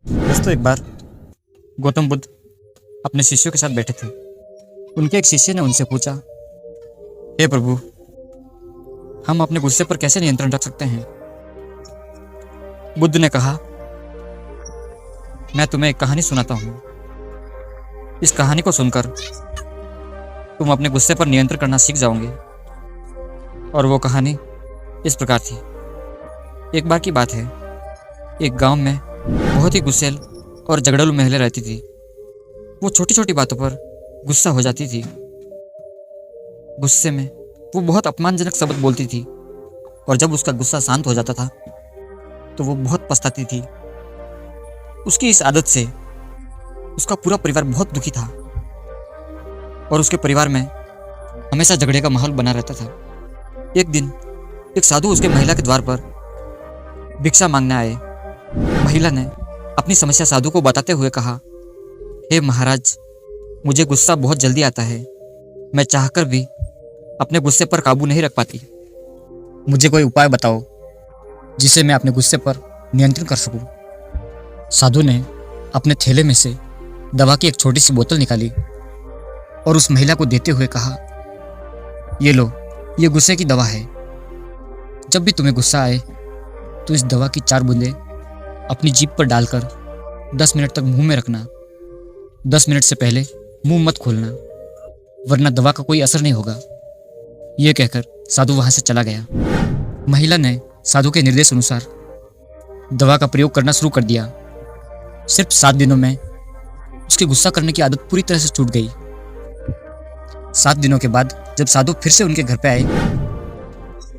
दोस्तों, एक बार गौतम बुद्ध अपने शिष्यों के साथ बैठे थे। उनके एक शिष्य ने उनसे पूछा, हे प्रभु, हम अपने गुस्से पर कैसे नियंत्रण रख सकते हैं? बुद्ध ने कहा, मैं तुम्हें एक कहानी सुनाता हूँ। इस कहानी को सुनकर तुम अपने गुस्से पर नियंत्रण करना सीख जाओगे। और वो कहानी इस प्रकार थी। एक बार की बात है, एक गांव में बहुत ही गुस्सैल और झगड़ालू महिला रहती थी। वो छोटी छोटी बातों पर गुस्सा हो जाती थी। गुस्से में वो बहुत अपमानजनक शब्द बोलती थी, और जब उसका गुस्सा शांत हो जाता था तो वो बहुत पछताती थी। उसकी इस आदत से उसका पूरा परिवार बहुत दुखी था, और उसके परिवार में हमेशा झगड़े का माहौल बना रहता था। एक दिन एक साधु उसके महिला के द्वार पर भिक्षा मांगने आए। महिला ने अपनी समस्या साधु को बताते हुए कहा, हे महाराज, मुझे गुस्सा बहुत जल्दी आता है। मैं चाहकर भी अपने गुस्से पर काबू नहीं रख पाती। मुझे कोई उपाय बताओ जिससे मैं अपने गुस्से पर नियंत्रण कर सकूं। साधु ने अपने थैले में से दवा की एक छोटी सी बोतल निकाली और उस महिला को देते हुए कहा, ये लो, ये गुस्से की दवा है। जब भी तुम्हें गुस्सा आए तो इस दवा की 4 बूंदें अपनी जीभ पर डालकर 10 मिनट तक मुंह में रखना। 10 मिनट से पहले मुंह मत खोलना, वरना दवा का कोई असर नहीं होगा। ये कहकर साधु वहां से चला गया। महिला ने साधु के निर्देश अनुसार दवा का प्रयोग करना शुरू कर दिया। सिर्फ 7 दिनों में उसकी गुस्सा करने की आदत पूरी तरह से छूट गई। 7 दिनों के बाद जब साधु फिर से उनके घर पे आए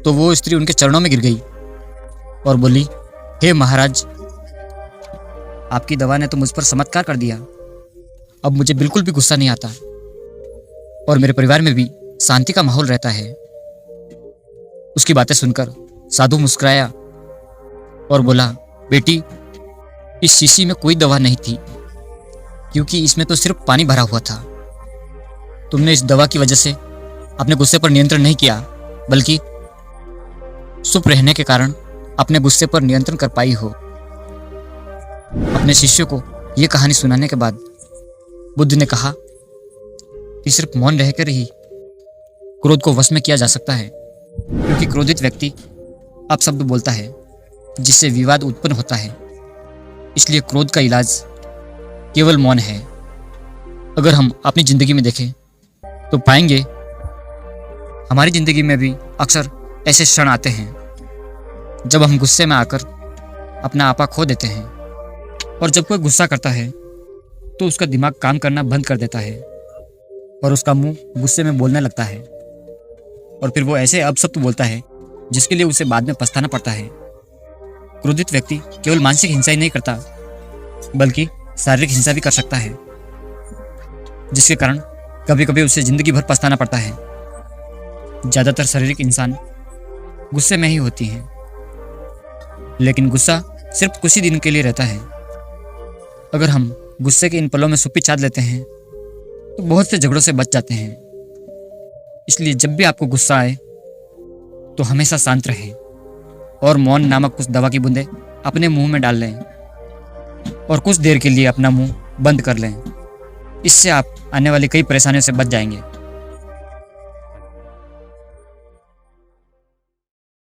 तो वो स्त्री उनके चरणों में गिर गई और बोली, हे महाराज, आपकी दवा ने तो मुझ पर चमत्कार कर दिया। अब मुझे बिल्कुल भी गुस्सा नहीं आता और मेरे परिवार में भी शांति का माहौल रहता है। उसकी बातें सुनकर साधु मुस्कुराया और बोला, बेटी, इस शीशी में कोई दवा नहीं थी, क्योंकि इसमें तो सिर्फ पानी भरा हुआ था। तुमने इस दवा की वजह से अपने गुस्से पर नियंत्रण नहीं किया, बल्कि चुप रहने के कारण अपने गुस्से पर नियंत्रण कर पाई हो। अपने शिष्यों को यह कहानी सुनाने के बाद बुद्ध ने कहा कि सिर्फ मौन रहकर ही क्रोध को वश में किया जा सकता है, क्योंकि क्रोधित व्यक्ति अपशब्द बोलता है जिससे विवाद उत्पन्न होता है। इसलिए क्रोध का इलाज केवल मौन है। अगर हम अपनी जिंदगी में देखें तो पाएंगे हमारी जिंदगी में भी अक्सर ऐसे क्षण आते हैं जब हम गुस्से में आकर अपना आपा खो देते हैं। और जब कोई गुस्सा करता है तो उसका दिमाग काम करना बंद कर देता है और उसका मुंह गुस्से में बोलने लगता है, और फिर वो ऐसे अपशब्द बोलता है जिसके लिए उसे बाद में पछताना पड़ता है। क्रोधित व्यक्ति केवल मानसिक हिंसा ही नहीं करता, बल्कि शारीरिक हिंसा भी कर सकता है, जिसके कारण कभी कभी उसे जिंदगी भर पछताना पड़ता है। ज्यादातर शारीरिक इंसान गुस्से में ही होती हैं, लेकिन गुस्सा सिर्फ कुछ ही दिन के लिए रहता है। अगर हम गुस्से के इन पलों में सुप्पी चाट लेते हैं तो बहुत से झगड़ों से बच जाते हैं। इसलिए जब भी आपको गुस्सा आए तो हमेशा शांत रहें और मौन नामक कुछ दवा की बूंदें अपने मुंह में डाल लें और कुछ देर के लिए अपना मुंह बंद कर लें। इससे आप आने वाली कई परेशानियों से बच जाएंगे।